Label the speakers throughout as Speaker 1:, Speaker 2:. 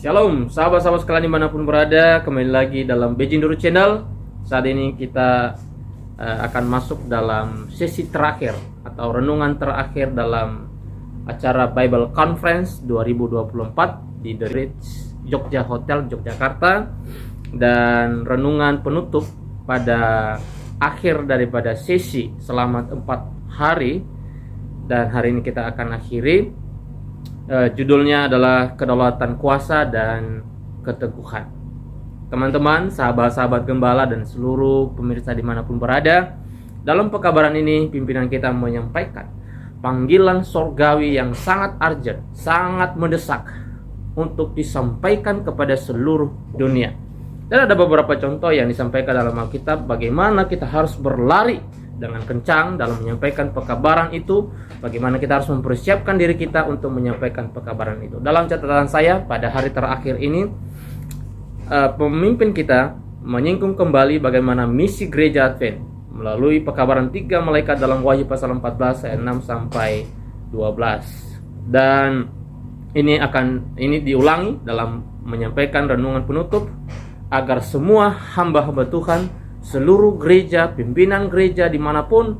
Speaker 1: Shalom, sahabat-sahabat sekalian dimanapun berada, kembali lagi dalam Bejinduru Channel. Saat ini kita akan masuk dalam sesi terakhir atau renungan terakhir dalam acara Bible Conference 2024 di The Ritz Jogja Hotel, Yogyakarta. Dan renungan penutup pada akhir daripada sesi selama 4 hari. Dan hari ini kita akan akhiri. Judulnya adalah kedaulatan kuasa dan keteguhan. Teman-teman, sahabat-sahabat gembala dan seluruh pemirsa dimanapun berada, dalam pekabaran ini pimpinan kita menyampaikan panggilan sorgawi yang sangat urgent, sangat mendesak untuk disampaikan kepada seluruh dunia. Dan ada beberapa contoh yang disampaikan dalam Alkitab bagaimana kita harus berlari dengan kencang dalam menyampaikan pekabaran itu, bagaimana kita harus mempersiapkan diri kita untuk menyampaikan pekabaran itu. Dalam catatan saya pada hari terakhir ini, pemimpin kita menyinggung kembali bagaimana misi gereja Advent melalui pekabaran 3 malaikat dalam Wahyu pasal 14 ayat 6 sampai 12. Dan ini diulangi dalam menyampaikan renungan penutup agar semua hamba-hamba Tuhan, seluruh gereja, pimpinan gereja dimanapun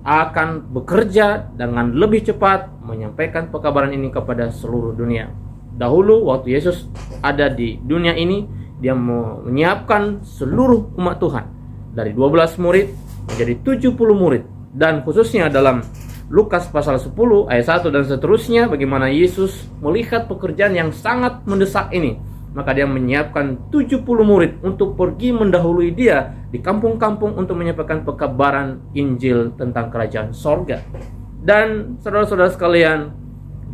Speaker 1: akan bekerja dengan lebih cepat menyampaikan pekabaran ini kepada seluruh dunia. Dahulu waktu Yesus ada di dunia ini, dia menyiapkan seluruh umat Tuhan dari 12 murid menjadi 70 murid. Dan khususnya dalam Lukas pasal 10 ayat 1 dan seterusnya, bagaimana Yesus melihat pekerjaan yang sangat mendesak ini, maka dia menyiapkan 70 murid untuk pergi mendahului dia di kampung-kampung untuk menyampaikan pekabaran Injil tentang kerajaan sorga. Dan saudara-saudara sekalian,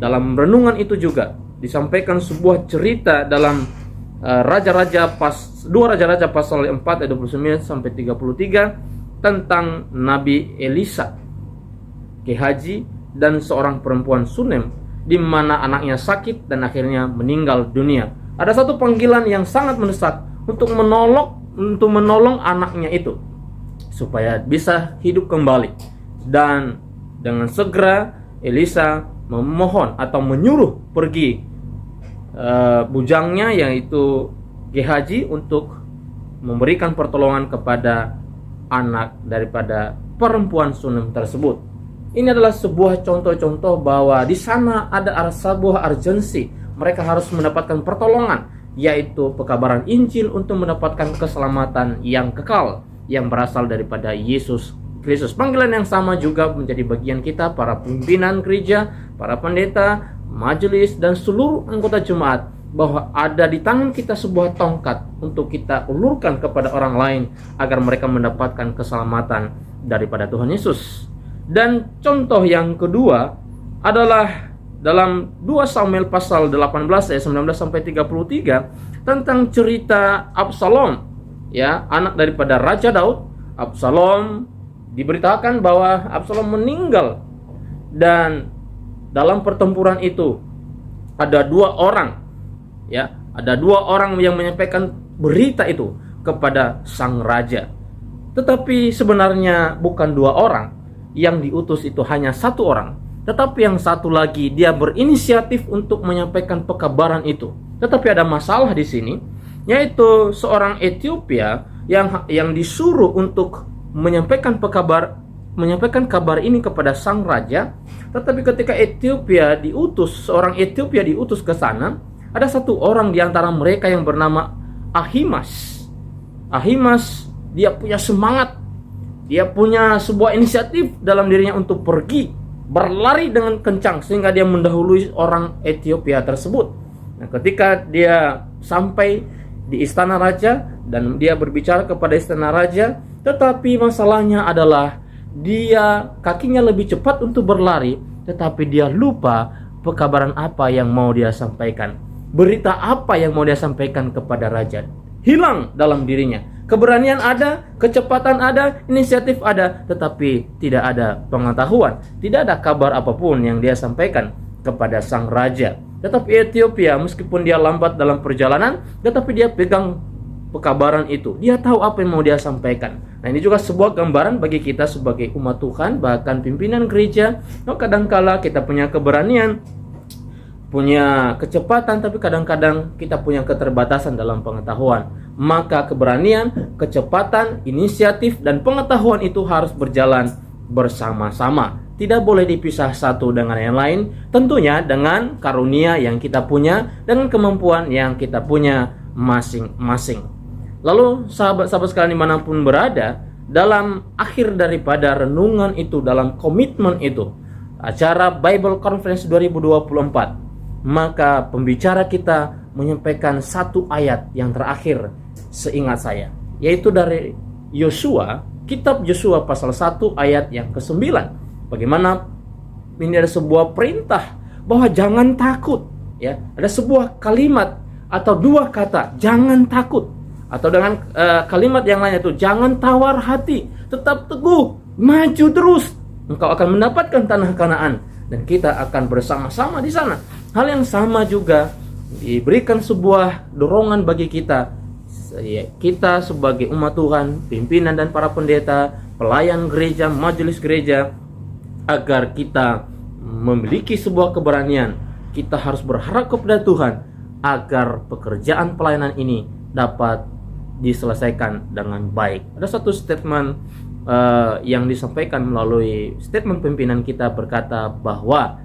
Speaker 1: dalam renungan itu juga disampaikan sebuah cerita dalam dua Raja-Raja pasal 4 ayat 29 sampai 33 tentang Nabi Elisa, Gehazi, dan seorang perempuan Sunem di mana anaknya sakit dan akhirnya meninggal dunia. Ada satu panggilan yang sangat mendesak untuk menolong anaknya itu supaya bisa hidup kembali. Dan dengan segera Elisa memohon atau menyuruh pergi bujangnya yaitu Gehazi untuk memberikan pertolongan kepada anak daripada perempuan Sunem tersebut. Ini adalah sebuah contoh-contoh bahwa di sana ada sebuah urgensi. Mereka harus mendapatkan pertolongan, yaitu pekabaran Injil untuk mendapatkan keselamatan yang kekal yang berasal daripada Yesus Kristus. Panggilan yang sama juga menjadi bagian kita, para pimpinan gereja, para pendeta, majelis, dan seluruh anggota jemaat, bahwa ada di tangan kita sebuah tongkat untuk kita ulurkan kepada orang lain agar mereka mendapatkan keselamatan daripada Tuhan Yesus. Dan contoh yang kedua adalah dalam 2 Samuel pasal 18 ayat 19 sampai 33 tentang cerita Absalom, ya, anak daripada Raja Daud. Absalom diberitakan bahwa Absalom meninggal, dan dalam pertempuran itu ada 2 orang, ya, ada 2 orang yang menyampaikan berita itu kepada sang raja. Tetapi sebenarnya bukan 2 orang yang diutus, itu hanya 1 orang. Tetapi yang satu lagi dia berinisiatif untuk menyampaikan pekabaran itu. Tetapi ada masalah di sini, yaitu seorang Ethiopia yang disuruh untuk menyampaikan kabar ini kepada sang raja. Tetapi ketika seorang Ethiopia diutus ke sana, ada 1 orang di antara mereka yang bernama Ahimas. Ahimas dia punya semangat, dia punya sebuah inisiatif dalam dirinya untuk pergi berlari dengan kencang sehingga dia mendahului orang Ethiopia tersebut. Nah, ketika dia sampai di istana raja dan dia berbicara kepada istana raja, tetapi masalahnya adalah dia kakinya lebih cepat untuk berlari, tetapi dia lupa pekabaran apa yang mau dia sampaikan. Berita apa yang mau dia sampaikan kepada raja. Hilang dalam dirinya. Keberanian ada, kecepatan ada, inisiatif ada, tetapi tidak ada pengetahuan, tidak ada kabar apapun yang dia sampaikan kepada sang raja. Tetapi Ethiopia, meskipun dia lambat dalam perjalanan, tetapi dia pegang pekabaran itu. Dia tahu apa yang mau dia sampaikan. Nah, ini juga sebuah gambaran bagi kita sebagai umat Tuhan, bahkan pimpinan gereja. Kadangkala kita punya keberanian, punya kecepatan, tapi kadang-kadang kita punya keterbatasan dalam pengetahuan. Maka keberanian, kecepatan, inisiatif, dan pengetahuan itu harus berjalan bersama-sama. Tidak boleh dipisah satu dengan yang lain. Tentunya dengan karunia yang kita punya, dengan kemampuan yang kita punya masing-masing. Lalu sahabat-sahabat sekalian dimanapun berada, dalam akhir daripada renungan itu, dalam komitmen itu, acara Bible Conference 2024, maka pembicara kita menyampaikan satu ayat yang terakhir seingat saya, yaitu dari Yosua, kitab Yosua pasal 1 ayat yang ke-9. Bagaimana ini ada sebuah perintah bahwa jangan takut, ya. Ada sebuah kalimat atau dua kata, jangan takut, atau dengan kalimat yang lainnya itu, jangan tawar hati, tetap teguh, maju terus, engkau akan mendapatkan tanah Kanaan dan kita akan bersama-sama di sana. Hal yang sama juga diberikan sebuah dorongan bagi kita. Kita sebagai umat Tuhan, pimpinan dan para pendeta, pelayan gereja, majelis gereja, agar kita memiliki sebuah keberanian. Kita harus berharap kepada Tuhan agar pekerjaan pelayanan ini dapat diselesaikan dengan baik. Ada satu statement yang disampaikan melalui statement pimpinan kita, berkata bahwa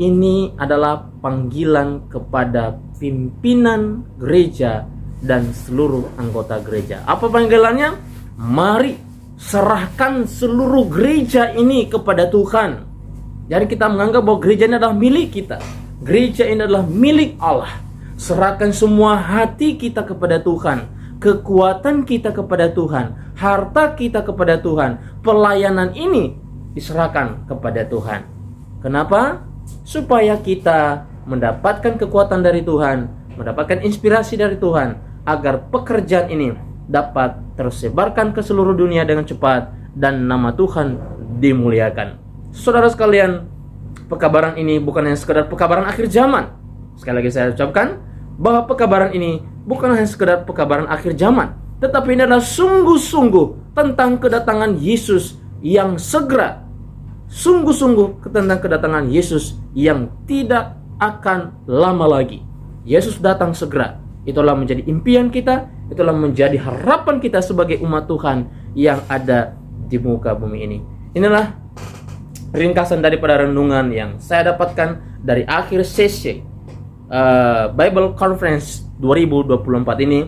Speaker 1: ini adalah panggilan kepada pimpinan gereja dan seluruh anggota gereja. Apa panggilannya? Mari serahkan seluruh gereja ini kepada Tuhan. Jadi kita menganggap bahwa gereja ini adalah milik kita. Gereja ini adalah milik Allah. Serahkan semua hati kita kepada Tuhan, kekuatan kita kepada Tuhan, harta kita kepada Tuhan. Pelayanan ini diserahkan kepada Tuhan. Kenapa? Supaya kita mendapatkan kekuatan dari Tuhan, mendapatkan inspirasi dari Tuhan, agar pekerjaan ini dapat tersebarkan ke seluruh dunia dengan cepat dan nama Tuhan dimuliakan. Saudara sekalian, pekabaran ini bukan hanya sekedar pekabaran akhir zaman. Sekali lagi saya ucapkan bahwa pekabaran ini bukan hanya sekedar pekabaran akhir zaman, tetapi ini adalah sungguh-sungguh tentang kedatangan Yesus yang segera. Sungguh-sungguh tentang kedatangan Yesus yang tidak akan lama lagi. Yesus datang segera. Itulah menjadi impian kita, itulah menjadi harapan kita sebagai umat Tuhan yang ada di muka bumi ini. Inilah ringkasan daripada renungan yang saya dapatkan dari akhir sesi Bible Conference 2024 ini.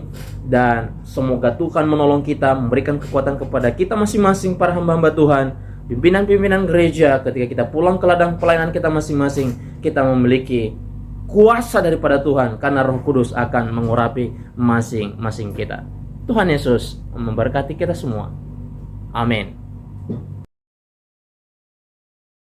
Speaker 1: Dan semoga Tuhan menolong kita, memberikan kekuatan kepada kita masing-masing para hamba-hamba Tuhan, pimpinan-pimpinan gereja. Ketika kita pulang ke ladang pelayanan kita masing-masing, kita memiliki kuasa daripada Tuhan, karena Roh Kudus akan mengurapi masing-masing kita. Tuhan Yesus memberkati kita semua. Amin.